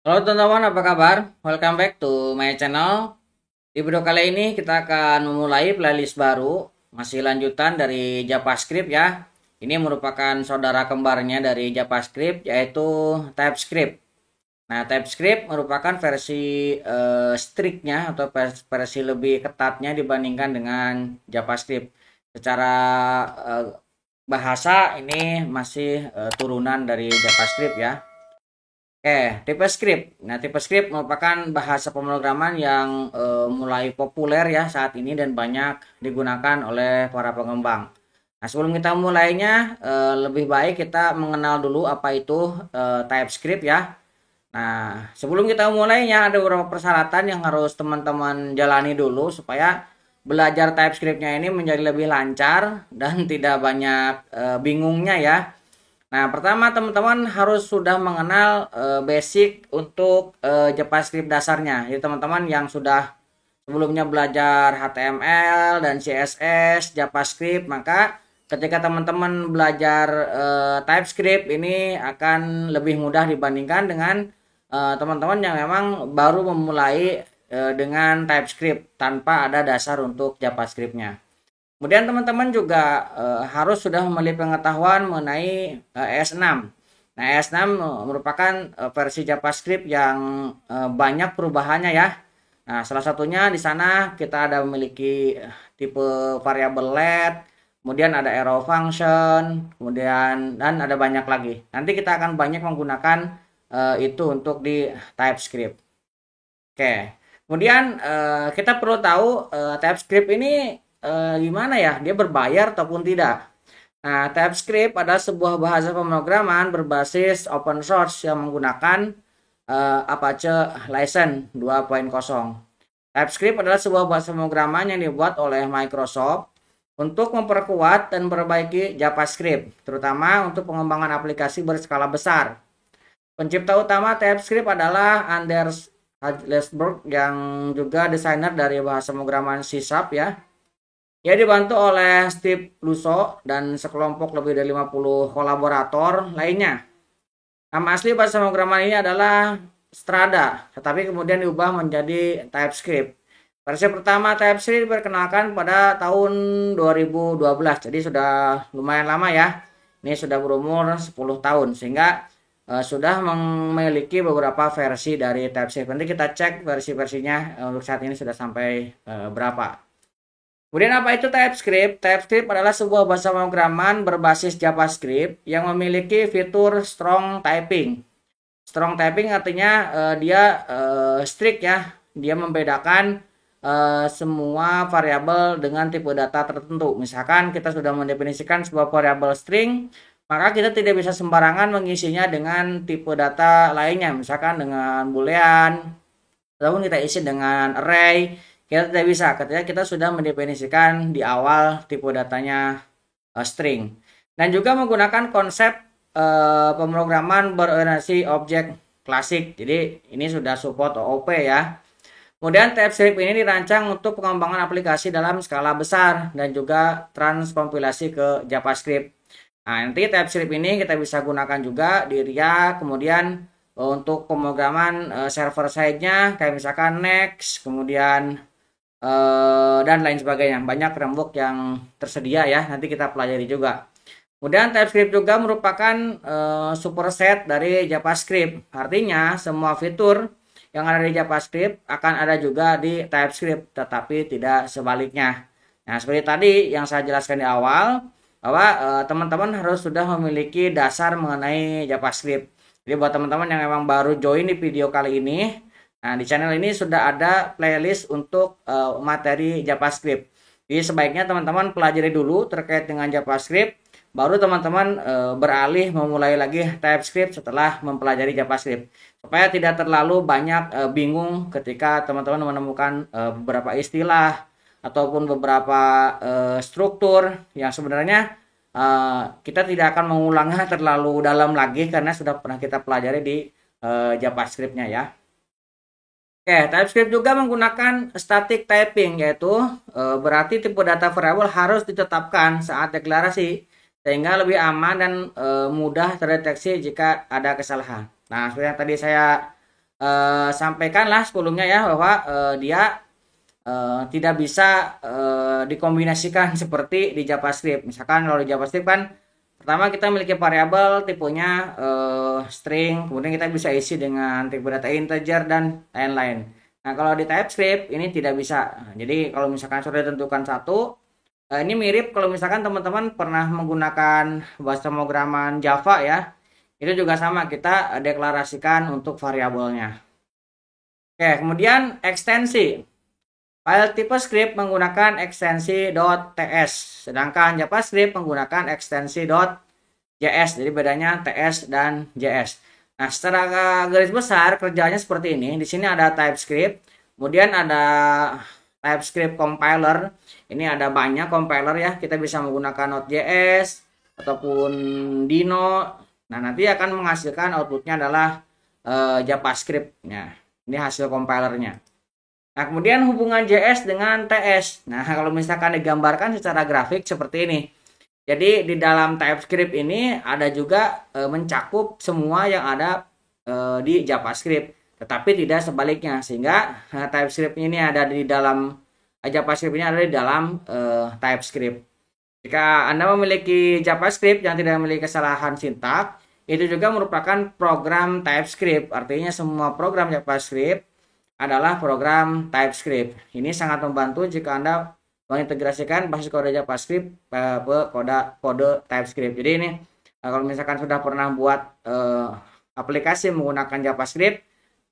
Halo teman-teman, apa kabar? Welcome back to my channel. Di video kali ini kita akan memulai playlist baru, masih lanjutan dari JavaScript ya. Ini merupakan saudara kembarnya dari JavaScript, yaitu TypeScript. Nah, TypeScript merupakan versi strictnya atau versi lebih ketatnya dibandingkan dengan JavaScript. Secara eh, bahasa ini masih turunan dari JavaScript ya. TypeScript. Nah, TypeScript merupakan bahasa pemrograman yang mulai populer ya saat ini dan banyak digunakan oleh para pengembang. Nah, sebelum kita mulainya, lebih baik kita mengenal dulu apa itu TypeScript ya. Nah, sebelum kita mulainya ada beberapa persyaratan yang harus teman-teman jalani dulu supaya belajar TypeScript-nya ini menjadi lebih lancar dan tidak banyak bingungnya ya. Nah, pertama teman-teman harus sudah mengenal basic untuk JavaScript dasarnya. Jadi teman-teman yang sudah sebelumnya belajar HTML dan CSS, JavaScript, maka ketika teman-teman belajar TypeScript ini akan lebih mudah dibandingkan dengan teman-teman yang memang baru memulai dengan TypeScript tanpa ada dasar untuk JavaScript-nya. Kemudian teman-teman juga harus sudah memiliki pengetahuan mengenai ES6. Nah, ES6 merupakan versi JavaScript yang banyak perubahannya ya. Nah, salah satunya di sana kita ada memiliki tipe variabel let, kemudian ada arrow function, kemudian dan ada banyak lagi. Nanti kita akan banyak menggunakan itu untuk di TypeScript. Oke. Kemudian kita perlu tahu TypeScript ini gimana ya? Dia berbayar ataupun tidak? Nah, TypeScript adalah sebuah bahasa pemrograman berbasis open source yang menggunakan Apache License 2.0. TypeScript adalah sebuah bahasa pemrograman yang dibuat oleh Microsoft untuk memperkuat dan memperbaiki JavaScript, terutama untuk pengembangan aplikasi berskala besar. Pencipta utama TypeScript adalah Anders Hackelberg yang juga desainer dari bahasa pemrograman C# ya. Ia dibantu oleh Steve Lusso dan sekelompok lebih dari 50 kolaborator lainnya. Nama asli bahasa pemrograman ini adalah Strada, tetapi kemudian diubah menjadi TypeScript. Versi pertama TypeScript diperkenalkan pada tahun 2012, jadi sudah lumayan lama ya. Ini sudah berumur 10 tahun, sehingga sudah memiliki beberapa versi dari TypeScript. Nanti kita cek versi-versinya untuk saat ini sudah sampai berapa. Kemudian apa itu TypeScript? TypeScript adalah sebuah bahasa pemrograman berbasis JavaScript yang memiliki fitur strong typing. Strong typing artinya dia strict ya. Dia membedakan semua variabel dengan tipe data tertentu. Misalkan kita sudah mendefinisikan sebuah variabel string, maka kita tidak bisa sembarangan mengisinya dengan tipe data lainnya. Misalkan dengan boolean, ataupun kita isi dengan array. Kita tidak bisa ketika kita sudah mendefinisikan di awal tipe datanya string. Dan juga menggunakan konsep pemrograman berorientasi objek klasik. Jadi ini sudah support OOP ya. Kemudian TypeScript ini dirancang untuk pengembangan aplikasi dalam skala besar dan juga transkompilasi ke JavaScript. Nah, nanti TypeScript ini kita bisa gunakan juga di React, kemudian untuk pemrograman server side-nya kayak misalkan Next, kemudian dan lain sebagainya. Banyak framework yang tersedia ya, nanti kita pelajari juga. Kemudian TypeScript juga merupakan superset dari JavaScript. Artinya semua fitur yang ada di JavaScript akan ada juga di TypeScript, tetapi tidak sebaliknya. Nah, seperti tadi yang saya jelaskan di awal, bahwa teman-teman harus sudah memiliki dasar mengenai JavaScript. Jadi buat teman-teman yang memang baru join di video kali ini, nah, di channel ini sudah ada playlist untuk materi JavaScript. Jadi sebaiknya teman-teman pelajari dulu terkait dengan JavaScript, baru teman-teman beralih memulai lagi TypeScript setelah mempelajari JavaScript. Supaya tidak terlalu banyak bingung ketika teman-teman menemukan beberapa istilah ataupun beberapa struktur yang sebenarnya kita tidak akan mengulangnya terlalu dalam lagi karena sudah pernah kita pelajari di JavaScript-nya ya. Oke, TypeScript juga menggunakan static typing, yaitu berarti tipe data variabel harus ditetapkan saat deklarasi sehingga lebih aman dan mudah terdeteksi jika ada kesalahan. Nah, seperti yang tadi saya sampaikanlah sebelumnya ya bahwa dia tidak bisa dikombinasikan seperti di JavaScript. Misalkan kalau di JavaScript kan pertama kita memiliki variabel tipenya string, kemudian kita bisa isi dengan tipe data integer dan lain-lain. Nah, kalau di TypeScript ini tidak bisa. Nah, jadi kalau misalkan sudah ditentukan satu, ini mirip kalau misalkan teman-teman pernah menggunakan bahasa pemrograman Java ya. Itu juga sama, kita deklarasikan untuk variabelnya. Oke, kemudian ekstensi. File tipe script menggunakan ekstensi .ts, sedangkan JavaScript menggunakan ekstensi .js. Jadi bedanya TS dan JS. Nah, secara garis besar kerjanya seperti ini. Di sini ada TypeScript, kemudian ada TypeScript compiler. Ini ada banyak compiler ya. Kita bisa menggunakan Node.js ataupun Dino. Nah, nanti akan menghasilkan outputnya adalah JavaScript-nya. Ini hasil compilernya. Nah, kemudian hubungan JS dengan TS. Nah, kalau misalkan digambarkan secara grafik seperti ini. Jadi di dalam TypeScript ini ada juga mencakup semua yang ada di JavaScript, tetapi tidak sebaliknya. Sehingga TypeScript ini ada di dalam JavaScript ini ada di dalam TypeScript. Jika Anda memiliki JavaScript yang tidak memiliki kesalahan sintak, itu juga merupakan program TypeScript. Artinya semua program JavaScript adalah program TypeScript. Ini sangat membantu jika Anda mengintegrasikan basis kode JavaScript ke kode TypeScript. Jadi ini kalau misalkan sudah pernah buat aplikasi menggunakan JavaScript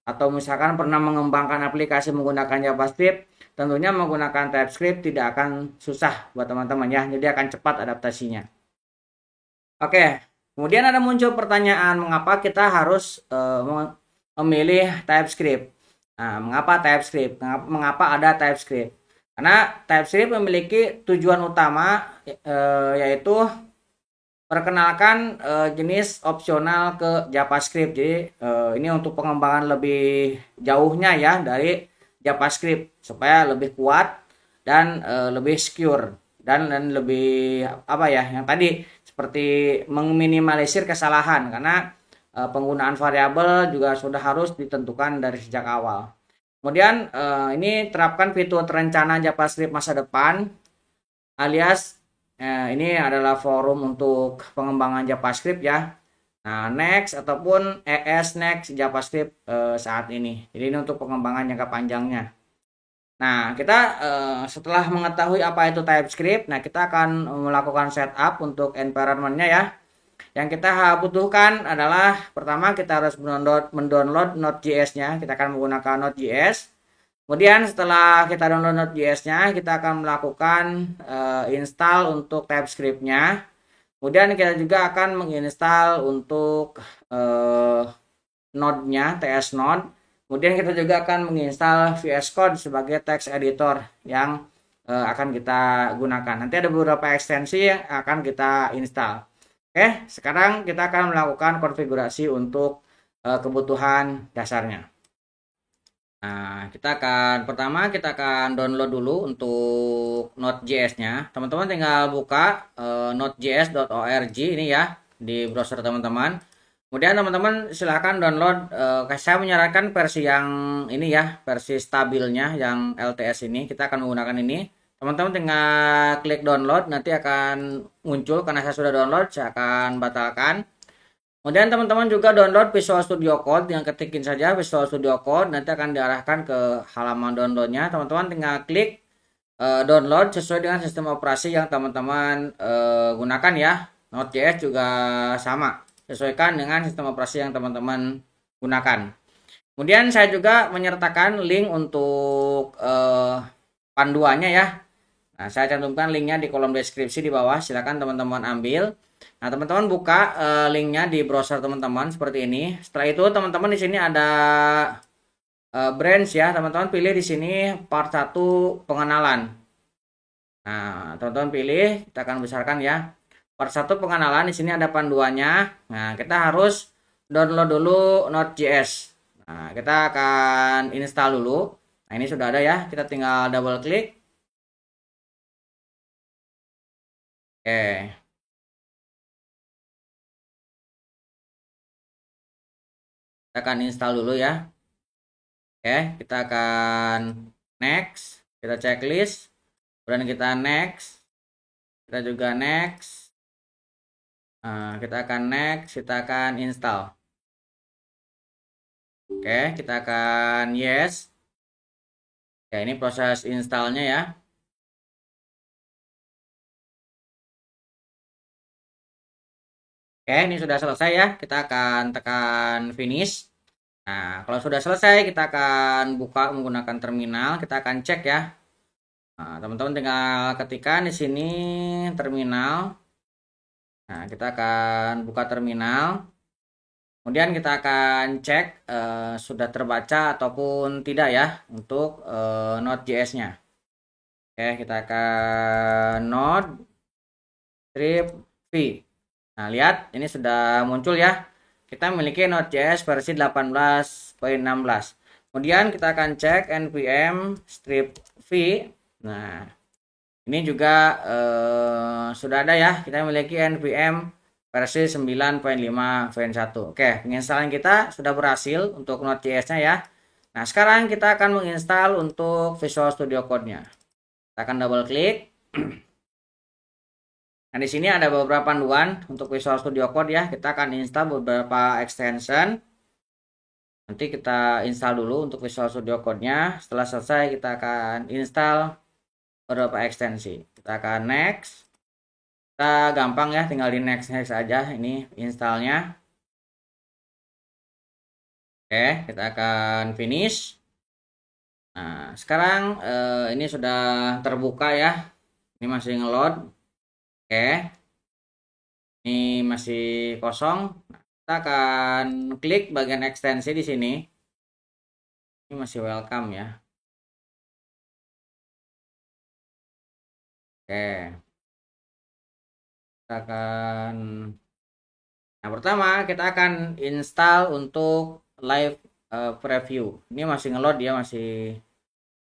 atau misalkan pernah mengembangkan aplikasi menggunakan JavaScript, tentunya menggunakan TypeScript tidak akan susah buat teman-teman ya. Jadi akan cepat adaptasinya. Oke, kemudian ada muncul pertanyaan mengapa kita harus memilih TypeScript. Nah, mengapa TypeScript? Mengapa ada TypeScript? Karena TypeScript memiliki tujuan utama yaitu perkenalkan jenis opsional ke JavaScript. Jadi ini untuk pengembangan lebih jauhnya ya dari JavaScript supaya lebih kuat dan lebih secure dan lebih apa ya yang tadi seperti meminimalisir kesalahan karena penggunaan variabel juga sudah harus ditentukan dari sejak awal. Kemudian ini terapkan fitur terencana JavaScript masa depan alias ini adalah forum untuk pengembangan JavaScript ya. Nah, Next ataupun ES Next JavaScript saat ini. Jadi ini untuk pengembangan jangka panjangnya. Nah, kita setelah mengetahui apa itu TypeScript, nah kita akan melakukan setup untuk environment-nya ya. Yang kita butuhkan adalah pertama kita harus mendownload Node.js-nya. Kita akan menggunakan Node.js. Kemudian setelah kita download Node.js-nya, kita akan melakukan install untuk TypeScript-nya. Kemudian kita juga akan menginstal untuk Node-nya, TS Node. Kemudian kita juga akan menginstal VS Code sebagai text editor yang akan kita gunakan. Nanti ada beberapa ekstensi yang akan kita install. Oke, sekarang kita akan melakukan konfigurasi untuk kebutuhan dasarnya. Nah, pertama kita akan download dulu untuk Node.js-nya. Teman-teman tinggal buka nodejs.org ini ya di browser teman-teman. Kemudian teman-teman silahkan download. Saya menyarankan versi yang ini ya, versi stabilnya yang LTS ini. Kita akan menggunakan ini. Teman-teman tinggal klik download, nanti akan muncul. Karena saya sudah download, saya akan batalkan. Kemudian teman-teman juga download Visual Studio Code, yang ketikin saja Visual Studio Code, nanti akan diarahkan ke halaman downloadnya. Teman-teman tinggal klik download sesuai dengan sistem operasi yang teman-teman gunakan ya. Node.js juga sama, sesuaikan dengan sistem operasi yang teman-teman gunakan. Kemudian saya juga menyertakan link untuk panduannya ya. Nah, saya cantumkan linknya di kolom deskripsi di bawah. Silakan teman-teman ambil. Nah, teman-teman buka linknya di browser teman-teman seperti ini. Setelah itu teman-teman di sini ada branch ya. Teman-teman pilih di sini part 1 pengenalan. Nah, teman-teman pilih, kita akan besarkan ya. Part 1 pengenalan, di sini ada panduannya. Nah, kita harus download dulu Node.js. Nah, kita akan install dulu. Nah, ini sudah ada ya. Kita tinggal double klik. Oke. Kita akan install dulu ya. Oke, kita akan next, kita checklist, kemudian kita next, kita juga next. Kita akan next, kita akan install. Oke, kita akan yes. Ya, ini proses installnya ya. Oke, ini sudah selesai ya. Kita akan tekan finish. Nah, kalau sudah selesai, kita akan buka menggunakan terminal. Kita akan cek ya. Nah, teman-teman tinggal ketikkan di sini terminal. Nah, kita akan buka terminal. Kemudian kita akan cek sudah terbaca ataupun tidak ya untuk Node.js-nya. Oke, kita akan Node strip v. Nah, lihat ini sudah muncul ya. Kita memiliki Node.js versi 18.16. Kemudian kita akan cek npm strip v. Nah, ini juga sudah ada ya. Kita memiliki npm versi 9.5.1. Oke, penginstalan kita sudah berhasil untuk Node.js-nya ya. Nah, sekarang kita akan menginstal untuk Visual Studio Code-nya. Kita akan double klik. Nah, di sini ada beberapa panduan untuk Visual Studio Code ya. Kita akan install beberapa extension. Nanti kita install dulu untuk Visual Studio Code-nya. Setelah selesai, kita akan install beberapa ekstensi. Kita akan next. Kita gampang ya, tinggal di next aja. Ini installnya. Oke, kita akan finish. Nah, sekarang ini sudah terbuka ya. Ini masih ngeload. Oke. Ini masih kosong. Nah, kita akan klik bagian ekstensi di sini. Ini masih welcome ya. Oke. Kita akan Nah, pertama kita akan install untuk live preview. Ini masih ngeload ya, masih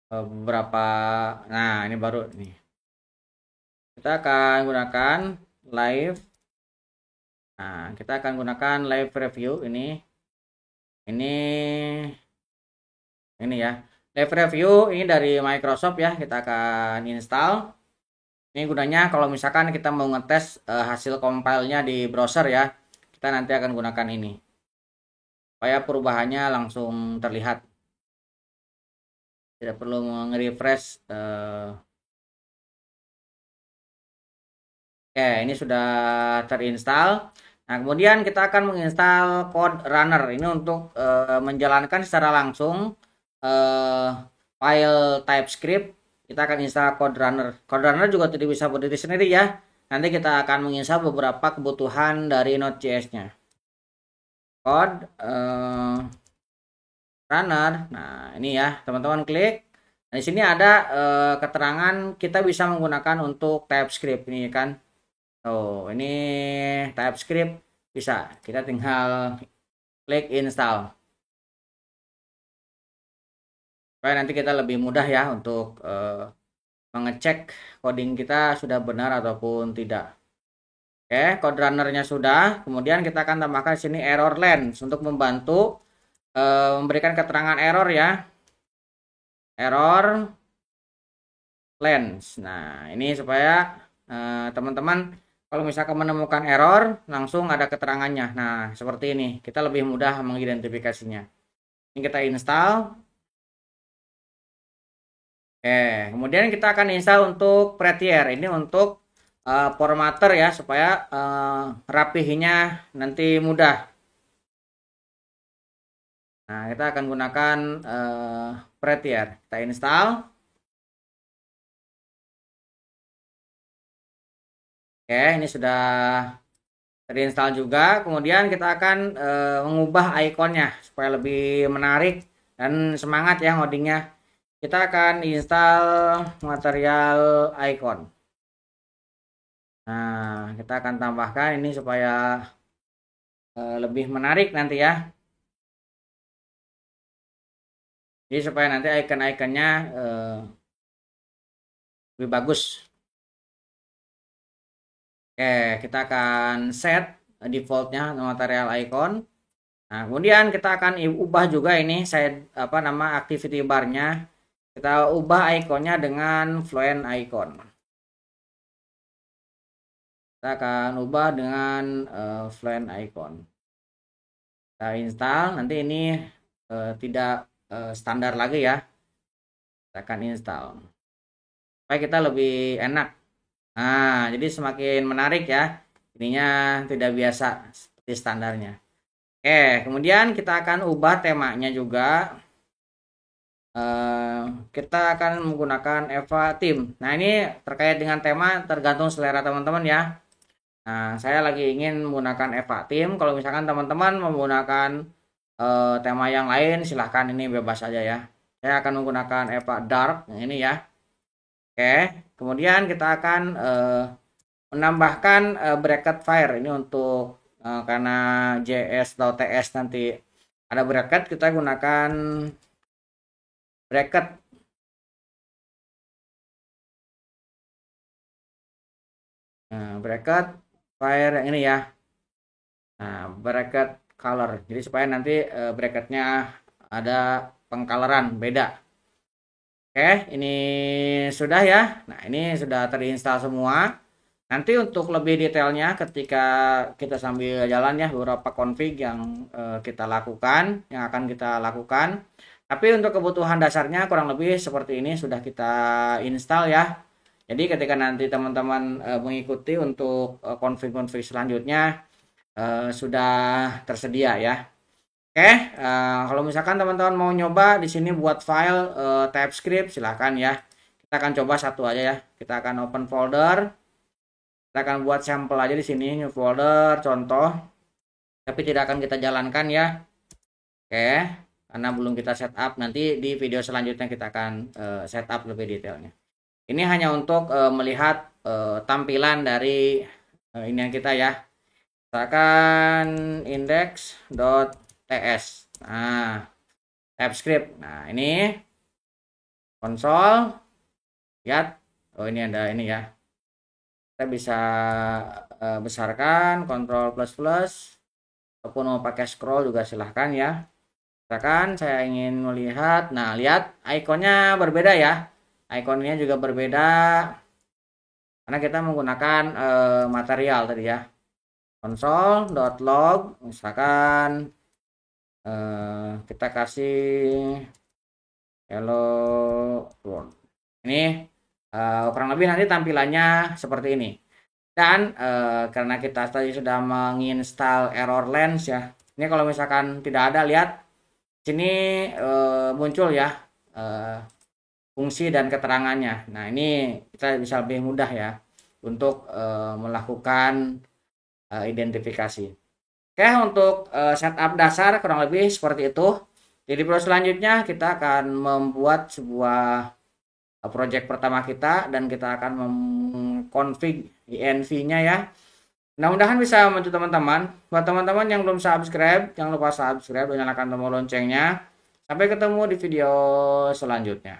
beberapa. Nah, ini baru nih. Kita akan gunakan live. Nah, kita akan gunakan live preview ini ya. Live preview ini dari Microsoft ya. Kita akan install. Ini gunanya kalau misalkan kita mau ngetes hasil compile-nya di browser ya. Kita nanti akan gunakan ini. Supaya perubahannya langsung terlihat. Tidak perlu nge-refresh. Oke, ini sudah terinstall. Nah, kemudian kita akan menginstal Code Runner. Ini untuk menjalankan secara langsung file TypeScript. Kita akan install Code Runner. Code Runner juga tidak bisa berdiri sendiri ya. Nanti kita akan menginstal beberapa kebutuhan dari Node.js-nya. Code Runner. Nah, ini ya, teman-teman klik. Nah, di sini ada keterangan kita bisa menggunakan untuk TypeScript ini kan. Oh, ini TypeScript bisa. Kita tinggal klik install. Supaya nanti kita lebih mudah ya untuk mengecek coding kita sudah benar ataupun tidak. Oke, code runnernya sudah. Kemudian kita akan tambahkan sini error lens untuk membantu memberikan keterangan error ya. Error lens. Nah, ini supaya teman-teman kalau misalkan menemukan error langsung ada keterangannya. Nah, seperti ini. Kita lebih mudah mengidentifikasinya. Ini kita install. Oke, kemudian kita akan install untuk Prettier. Ini untuk formatter ya supaya rapihinnya nanti mudah. Nah, kita akan gunakan Prettier. Kita install. Oke, ini sudah terinstall juga. Kemudian kita akan mengubah ikonnya supaya lebih menarik dan semangat ya ngodingnya. Kita akan install material icon. Nah, kita akan tambahkan ini supaya lebih menarik nanti ya. Jadi supaya nanti icon-iconnya lebih bagus. Oke, kita akan set defaultnya material icon. Nah, kemudian kita akan ubah juga ini saya nama activity barnya. Kita ubah ikonnya dengan Fluent icon. Kita akan ubah dengan Fluent icon. Kita install, nanti ini tidak standar lagi ya. Kita akan install. Supaya kita lebih enak. Nah, jadi semakin menarik ya. Ininya tidak biasa seperti standarnya. Oke, kemudian kita akan ubah temanya juga. Kita akan menggunakan Eva Theme. Nah, ini terkait dengan tema tergantung selera teman-teman ya. Nah, saya lagi ingin menggunakan Eva Theme. Kalau misalkan teman-teman menggunakan tema yang lain, silahkan, ini bebas aja ya. Saya akan menggunakan Eva Dark ini ya. Oke, kemudian kita akan menambahkan bracket fire ini untuk karena JS atau TS nanti ada bracket, kita gunakan bracket. Nah, bracket fire yang ini ya. Nah, bracket color. Jadi supaya nanti bracketnya ada pengcoloran beda. Oke, ini sudah ya. Nah, ini sudah terinstall semua. Nanti untuk lebih detailnya ketika kita sambil jalan ya, beberapa config yang kita lakukan, yang akan kita lakukan. Tapi untuk kebutuhan dasarnya kurang lebih seperti ini sudah kita install ya. Jadi ketika nanti teman-teman mengikuti untuk config-config selanjutnya sudah tersedia ya. Oke, kalau misalkan teman-teman mau nyoba di sini buat file TypeScript silahkan ya. Kita akan coba satu aja ya. Kita akan open folder. Kita akan buat sampel aja di sini, new folder, contoh. Tapi tidak akan kita jalankan ya. Oke, karena belum kita setup. Nanti di video selanjutnya kita akan setup lebih detailnya. Ini hanya untuk melihat tampilan dari ini yang kita ya. Misalkan index.ts. Nah, TypeScript. Nah, ini konsol. Lihat. Oh, ini ada ini ya. Kita bisa besarkan Ctrl++ ataupun mau pakai scroll juga silahkan ya. Misalkan saya ingin melihat, nah lihat ikonnya berbeda ya, ikonnya juga berbeda karena kita menggunakan material tadi ya. Console.log misalkan kita kasih hello world. Ini kurang lebih nanti tampilannya seperti ini. Dan karena kita tadi sudah menginstal error lens ya. Ini kalau misalkan tidak ada, lihat sini muncul ya fungsi dan keterangannya. Nah, ini kita bisa lebih mudah ya untuk melakukan identifikasi. Oke, untuk setup dasar kurang lebih seperti itu. Jadi video selanjutnya kita akan membuat sebuah project pertama kita dan kita akan mengkonfig env-nya ya. Mudah-mudahan bisa membantu teman-teman. Buat teman-teman yang belum subscribe, jangan lupa subscribe dan nyalakan tombol loncengnya. Sampai ketemu di video selanjutnya.